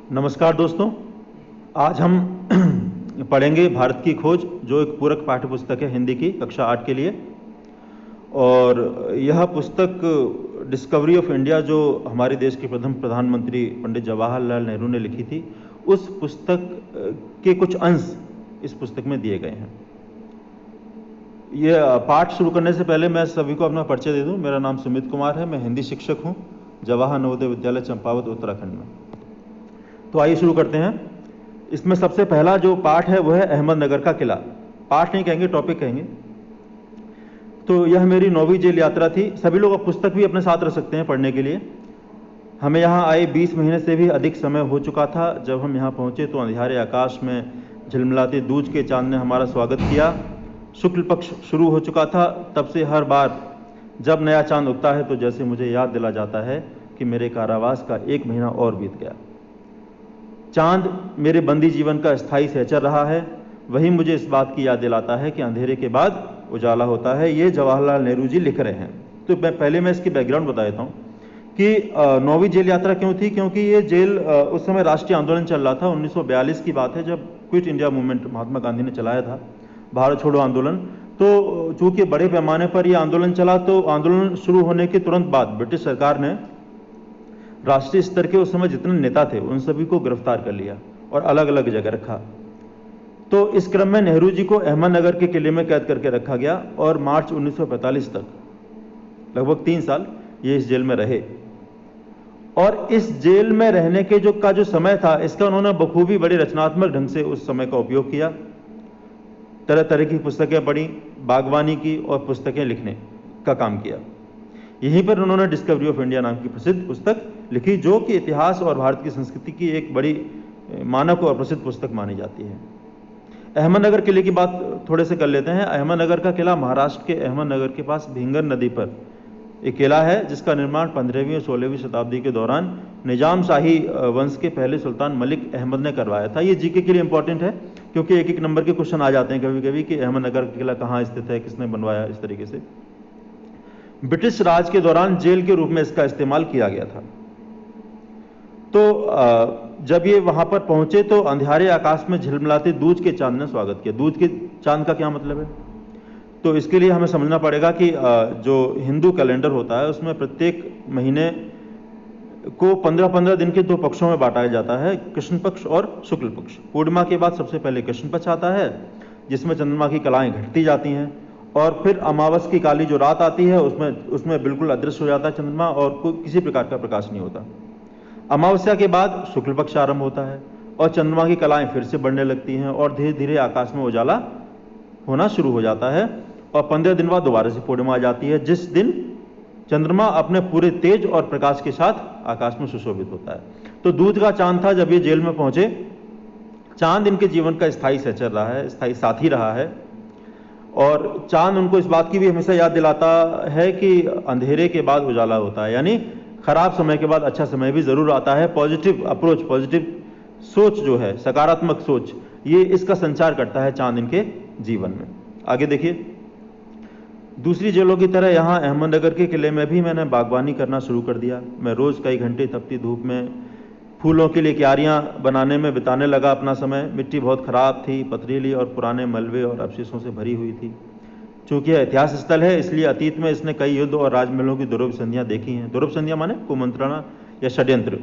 नमस्कार दोस्तों, आज हम पढ़ेंगे भारत की खोज, जो एक पूरक पाठ्य पुस्तक है हिंदी की कक्षा 8 के लिए। और यह पुस्तक डिस्कवरी ऑफ इंडिया, जो हमारे देश के प्रथम प्रधानमंत्री पंडित जवाहरलाल नेहरू ने लिखी थी, उस पुस्तक के कुछ अंश इस पुस्तक में दिए गए हैं। यह पाठ शुरू करने से पहले मैं सभी को अपना परिचय दे दूं। मेरा नाम सुमित कुमार है, मैं हिंदी शिक्षक हूं जवाहर नवोदय विद्यालय चंपावत उत्तराखंड में। तो आइए शुरू करते हैं। इसमें सबसे पहला जो पाठ है वह है अहमदनगर का किला। पाठ नहीं कहेंगे, टॉपिक कहेंगे। तो यह मेरी 9वीं जेल यात्रा थी। सभी लोग पुस्तक भी अपने साथ रख सकते हैं पढ़ने के लिए। हमें यहाँ आए 20 महीने से भी अधिक समय हो चुका था। जब हम यहाँ पहुँचे तो अंधियारे आकाश में झिलमिलाते दूज के चांद ने हमारा स्वागत किया। शुक्ल पक्ष शुरू हो चुका था। तब से हर बार जब नया चांद उगता है तो जैसे मुझे याद दिला जाता है कि मेरे कारावास का 1 महीना और बीत गया। चांद मेरे बंदी जीवन का स्थायी सहचर रहा है। वही मुझे इस बात की याद दिलाता है कि अंधेरे के बाद उजाला होता है। ये जवाहरलाल नेहरू जी लिख रहे हैं। तो पहले मैं इसकी बैकग्राउंड बता देता हूँ कि 9वीं जेल यात्रा क्यों थी। क्योंकि ये जेल उस समय राष्ट्रीय आंदोलन चल रहा था। 1942 की बात है, जब quit India movement Mahatma Gandhi ने चलाया था, भारत छोड़ो आंदोलन। तो चूंकि बड़े पैमाने पर यह आंदोलन चला, तो आंदोलन शुरू होने के तुरंत बाद ब्रिटिश सरकार ने राष्ट्रीय स्तर के उस समय जितने नेता थे उन सभी को गिरफ्तार कर लिया और अलग अलग जगह रखा। तो इस क्रम में नेहरू जी को अहमदनगर के किले में कैद करके रखा गया और मार्च 1945 तक लगभग 3 साल ये इस जेल में रहे। और इस जेल में रहने के जो समय था, इसका उन्होंने बखूबी बड़े रचनात्मक ढंग से उस समय का उपयोग किया। तरह तरह की पुस्तकें पढ़ी, बागवानी की और पुस्तकें लिखने का काम किया। यहीं पर उन्होंने डिस्कवरी ऑफ इंडिया नाम की प्रसिद्ध पुस्तक लिखी, जो कि इतिहास और भारत की संस्कृति की एक बड़ी मानक और प्रसिद्ध पुस्तक मानी जाती है। अहमदनगर किले की बात थोड़े से कर लेते हैं। अहमदनगर का किला महाराष्ट्र के अहमदनगर के पास भिंगर नदी पर एक किला है, जिसका निर्माण 15वीं और 16वीं शताब्दी के दौरान निजाम शाही वंश के पहले सुल्तान मलिक अहमद ने करवाया था। ये जीके के लिए इंपॉर्टेंट है, क्योंकि एक एक नंबर के क्वेश्चन आ जाते हैं कभी कभी कि अहमदनगर का किला कहाँ स्थित है, किसने बनवाया, इस तरीके से। ब्रिटिश राज के दौरान जेल के रूप में इसका इस्तेमाल किया गया था। तो जब ये वहां पर पहुंचे तो अंधियारे आकाश में झिलमिलाते दूज के चांद ने स्वागत किया। दूज के चांद का क्या मतलब है? तो इसके लिए हमें समझना पड़ेगा कि जो हिंदू कैलेंडर होता है उसमें प्रत्येक महीने को 15-15 दिन के 2 पक्षों में बांटा जाता है, कृष्ण पक्ष और शुक्ल पक्ष। पूर्णिमा के बाद सबसे पहले कृष्ण पक्ष आता है, जिसमें चंद्रमा की कलाएं घटती जाती हैं, और फिर अमावस की काली जो रात आती है उसमें बिल्कुल अदृश्य हो जाता है चंद्रमा और किसी प्रकार का प्रकाश नहीं होता। अमावस्या के बाद शुक्ल पक्ष आरंभ होता है और चंद्रमा की कलाएं फिर से बढ़ने लगती हैं और धीरे धीरे आकाश में उजाला होना शुरू हो जाता है। और 15 दिन बाद दोबारा से पूर्णिमा आ जाती है, जिस दिन चंद्रमा अपने पूरे तेज और प्रकाश के साथ आकाश में सुशोभित होता है। तो दूज का चांद था जब ये जेल में पहुंचे। चांद इनके जीवन का स्थायी सहचर रहा है, स्थायी साथी रहा है। और चांद उनको इस बात की भी हमेशा याद दिलाता है कि अंधेरे के बाद उजाला होता है, यानी खराब समय के बाद अच्छा समय भी जरूर आता है। पॉजिटिव अप्रोच, पॉजिटिव सोच जो है, सकारात्मक सोच, ये इसका संचार करता है चांद इनके जीवन में। आगे देखिए, दूसरी जेलों की तरह यहाँ अहमदनगर के किले में भी मैंने बागवानी करना शुरू कर दिया। मैं रोज कई घंटे तपती धूप में फूलों के लिए क्यारियां बनाने में बिताने लगा अपना समय। मिट्टी बहुत खराब थी, पथरीली और पुराने मलबे और अवशेषों से भरी हुई थी। चूंकि यह इतिहास स्थल है, इसलिए अतीत में इसने कई युद्ध और राजमहलों की दुर्भ संधियां देखी हैं। दुर्भ संधियां माने कुमंत्रणा या षड्यंत्र।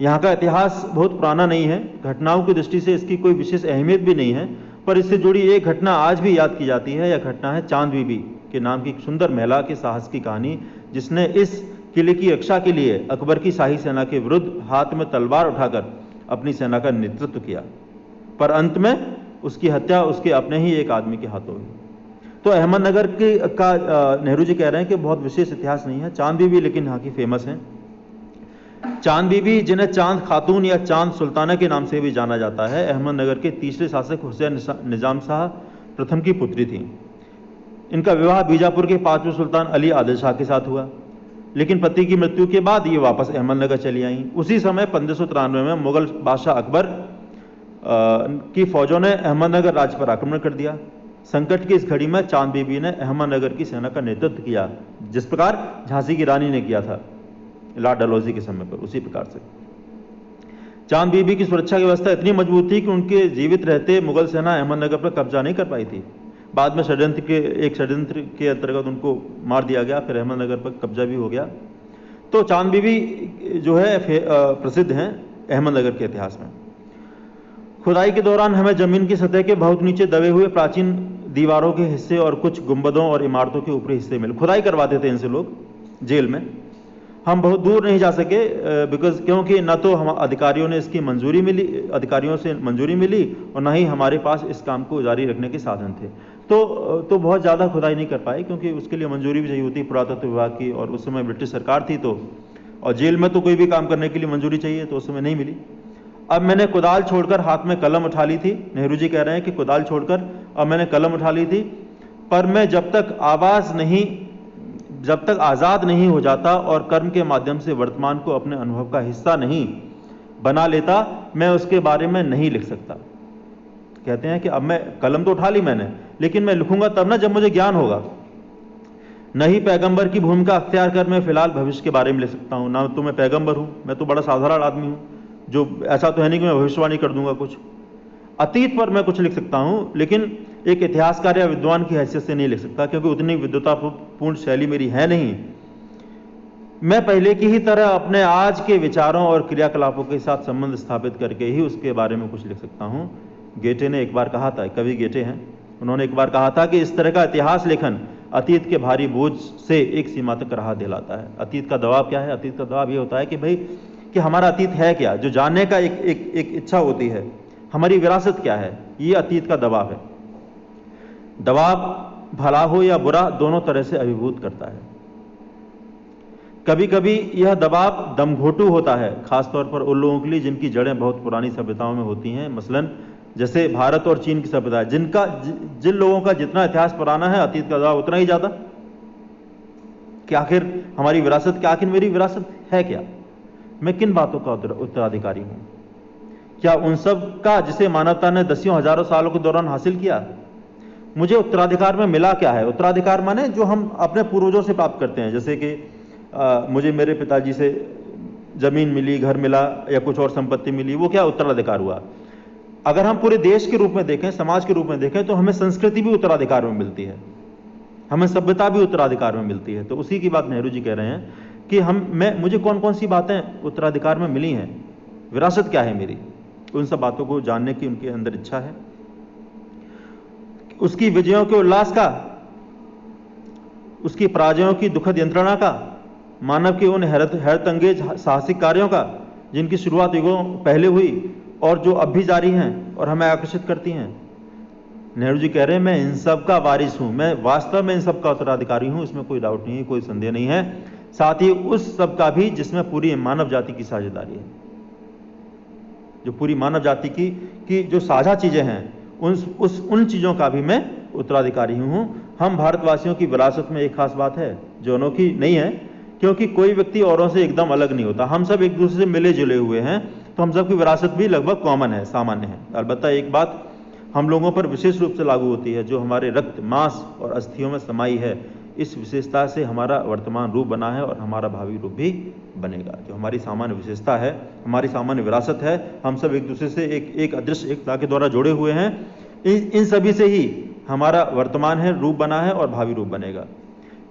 यहाँ का इतिहास बहुत पुराना नहीं है, घटनाओं की दृष्टि से इसकी कोई विशेष अहमियत भी नहीं है, पर इससे जुड़ी एक घटना आज भी याद की जाती है। यह घटना है चांद बीबी के नाम की एक सुंदर महिला के साहस की कहानी, जिसने इस किले की रक्षा के लिए अकबर की शाही सेना के विरुद्ध हाथ में तलवार उठाकर अपनी सेना का नेतृत्व किया, पर अंत में उसकी हत्या उसके अपने ही एक आदमी के हाथों हुई। तो अहमदनगर का नेहरू जी कह रहे हैं कि बहुत विशेष इतिहास नहीं है। चांद बीबी लेकिन यहाँ की फेमस है। चांद बीबी, जिन्हें चांद खातून या चांद सुल्ताना के नाम से भी जाना जाता है, अहमदनगर के तीसरे शासक हुसैन निजाम शाह प्रथम की पुत्री थी। इनका विवाह बीजापुर के 5वें सुल्तान अली आदिल शाह के साथ हुआ, लेकिन पति की मृत्यु के बाद ये वापस अहमदनगर चली आई। उसी समय 1593 में मुगल बादशाह अकबर की फौजों ने अहमदनगर राज्य पर आक्रमण कर दिया। संकट की इस घड़ी में चांद बीबी ने अहमदनगर की सेना का नेतृत्व किया, जिस प्रकार झांसी की रानी ने किया था लॉर्ड डलहौजी के समय पर, उसी प्रकार से। चांद बीबी की सुरक्षा की व्यवस्था इतनी मजबूत थी कि उनके जीवित रहते मुगल सेना अहमदनगर पर कब्जा नहीं कर पाई थी। बाद में षड्यंत्र के अंतर्गत उनको मार दिया गया, फिर अहमदनगर पर कब्जा भी हो गया। तो चांद बीबी जो है प्रसिद्ध हैं अहमदनगर के इतिहास में। खुदाई के दौरान हमें जमीन की सतह के बहुत नीचे दबे हुए प्राचीन दीवारों के हिस्से और कुछ गुंबदों और इमारतों के ऊपरी हिस्से मिले। खुदाई करवाते थे इनसे लोग जेल में। हम बहुत दूर नहीं जा सके क्योंकि न तो हम अधिकारियों से मंजूरी मिली और न ही हमारे पास इस काम को जारी रखने के साधन थे। तो बहुत ज़्यादा खुदाई नहीं कर पाए, क्योंकि उसके लिए मंजूरी भी चाहिए होती पुरातत्व विभाग की, और उस समय ब्रिटिश सरकार थी तो, और जेल में तो कोई भी काम करने के लिए मंजूरी चाहिए, तो उस समय नहीं मिली। अब मैंने कुदाल छोड़कर हाथ में कलम उठा ली थी। नेहरू जी कह रहे हैं कि कुदाल छोड़कर अब मैंने कलम उठा ली थी, पर मैं जब तक आज़ाद नहीं हो जाता और कर्म के माध्यम से वर्तमान को अपने अनुभव का हिस्सा नहीं बना लेता, मैं उसके बारे में नहीं लिख सकता। कहते हैं कि अब मैं कलम तो उठा ली मैंने, लेकिन मैं लिखूंगा तब ना जब मुझे ज्ञान होगा। नहीं पैगंबर की भूमिका अख्तियार कर मैं फिलहाल भविष्य के बारे में लिख सकता हूँ। ना तो मैं पैगंबर हूँ, मैं तो बड़ा साधारण आदमी हूँ, जो ऐसा तो है नहीं कि मैं भविष्यवाणी कर दूंगा कुछ। अतीत पर मैं कुछ लिख सकता हूँ, लेकिन एक इतिहासकार या विद्वान की हैसियत से नहीं लिख सकता, क्योंकि उतनी विद्वतापूर्ण शैली मेरी है नहीं। मैं पहले की ही तरह अपने आज के विचारों और क्रियाकलापों के साथ संबंध स्थापित करके ही उसके बारे में कुछ लिख सकता हूँ। गेटे ने एक बार कहा था, कवि गेटे हैं, उन्होंने एक बार कहा था कि इस तरह का इतिहास लेखन अतीत के भारी बोझ से एक सीमा तक राहत दिलाता है। अतीत का दबाव क्या है? अतीत का दबाव ये होता है कि भाई कि हमारा अतीत है क्या, जो जानने का एक इच्छा होती है, हमारी विरासत क्या है, ये अतीत का दबाव है। दबाव भला हो या बुरा दोनों तरह से अभिभूत करता है। कभी कभी यह दबाव दमघोटू होता है, खासतौर पर उन लोगों के लिए जिनकी जड़ें बहुत पुरानी सभ्यताओं में होती हैं, मसलन जैसे भारत और चीन की सभ्यता, जिन लोगों का जितना इतिहास पुराना है अतीत का दबाव उतना ही ज्यादा। कि आखिर हमारी विरासत क्या, आखिर मेरी विरासत है क्या, मैं किन बातों का उत्तराधिकारी हूं? क्या उन सब का जिसे मानवता ने दसियों हजारों सालों के दौरान हासिल किया? मुझे उत्तराधिकार में मिला क्या है? उत्तराधिकार माने जो हम अपने पूर्वजों से प्राप्त करते हैं, जैसे कि मुझे मेरे पिताजी से जमीन मिली, घर मिला या कुछ और संपत्ति मिली, वो क्या उत्तराधिकार हुआ? अगर हम पूरे देश के रूप में देखें, समाज के रूप में देखें, तो हमें संस्कृति भी उत्तराधिकार में मिलती है, हमें सभ्यता भी उत्तराधिकार में मिलती है। तो उसी की बात नेहरू जी कह रहे हैं कि मुझे कौन कौन सी बातें उत्तराधिकार में मिली हैं, विरासत क्या है मेरी, उन सब बातों को जानने की उनके अंदर इच्छा है। उसकी विजयों के उल्लास का, उसकी पराजयों की दुखद यंत्रणा का, मानव के उन हैरतअंगेज साहसिक कार्यों का जिनकी शुरुआत युगों पहले हुई और जो अब भी जारी हैं और हमें आकर्षित करती हैं। नेहरू जी कह रहे हैं मैं इन सब का वारिस हूं, मैं वास्तव में इन सब का उत्तराधिकारी हूं, इसमें कोई डाउट नहीं है, कोई संदेह नहीं है। साथ ही उस सब का भी जिसमें पूरी मानव जाति की साझेदारी है, जो पूरी मानव जाति की जो साझा चीजें हैं, उन चीजों का भी मैं उत्तराधिकारी हूं। हम भारतवासियों की विरासत में एक खास बात है जो अनोखी नहीं है, क्योंकि कोई व्यक्ति औरों से एकदम अलग नहीं होता, हम सब एक दूसरे से मिले जुले हुए हैं, तो हम सब की विरासत भी लगभग कॉमन है, सामान्य है। अलबत्ता एक बात हम लोगों पर विशेष रूप से लागू होती है, जो हमारे रक्त, मांस और अस्थियों में समाई है। इस विशेषता से हमारा वर्तमान रूप बना है और हमारा भावी रूप भी बनेगा। जो हमारी सामान्य विशेषता है, हमारी सामान्य विरासत है, हम सब एक दूसरे से एक अदृश्य एकता के द्वारा जुड़े हुए हैं। इन सभी से ही हमारा वर्तमान है, रूप बना है और भावी रूप बनेगा।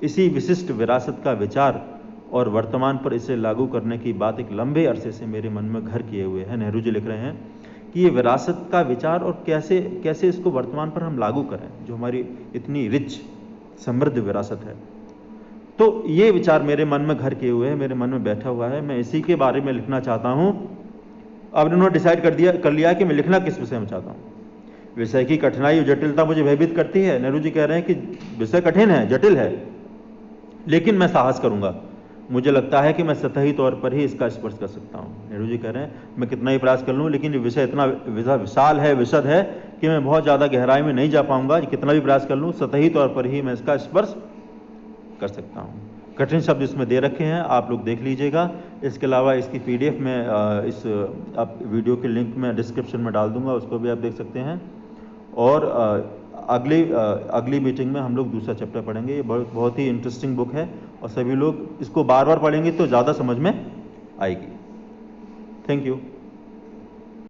इसी विशिष्ट विरासत का विचार और वर्तमान पर इसे लागू करने की बात एक लंबे अरसे से मेरे मन में घर किए हुए है। नेहरू जी लिख रहे हैं कि ये विरासत का विचार और कैसे इसको वर्तमान पर हम लागू करें, जो हमारी इतनी रिच समृद्ध विरासत है। तो ये विचार मेरे मन में घर किए हुए है, मेरे मन में बैठा हुआ है, मैं इसी के बारे में लिखना चाहता हूं। अब इन्होंने डिसाइड कर लिया कि मैं लिखना किस विषय में चाहता हूं। विषय की कठिनाई और जटिलता मुझे भयभीत करती है। नेहरू जी कह रहे हैं कि विषय कठिन है, जटिल है, लेकिन मैं साहस करूंगा। मुझे लगता है कि मैं सतही तौर पर ही इसका स्पर्श कर सकता हूं। नेहरू जी कह रहे हैं मैं कितना ही प्रयास कर लूं, लेकिन ये विषय इतना विशाल है, विशद है कि मैं बहुत ज्यादा गहराई में नहीं जा पाऊंगा। कितना भी प्रयास कर लूं, सतही तौर पर ही मैं इसका स्पर्श कर सकता हूं। कठिन शब्द इसमें दे रखे हैं, आप लोग देख लीजिएगा। इसके अलावा इसकी PDF में इस वीडियो के लिंक में डिस्क्रिप्शन में डाल दूंगा, उसको भी आप देख सकते हैं। और अगली मीटिंग में हम लोग दूसरा चैप्टर पढ़ेंगे। ये बहुत ही इंटरेस्टिंग बुक है और सभी लोग इसको बार बार पढ़ेंगे तो ज़्यादा समझ में आएगी। Thank you.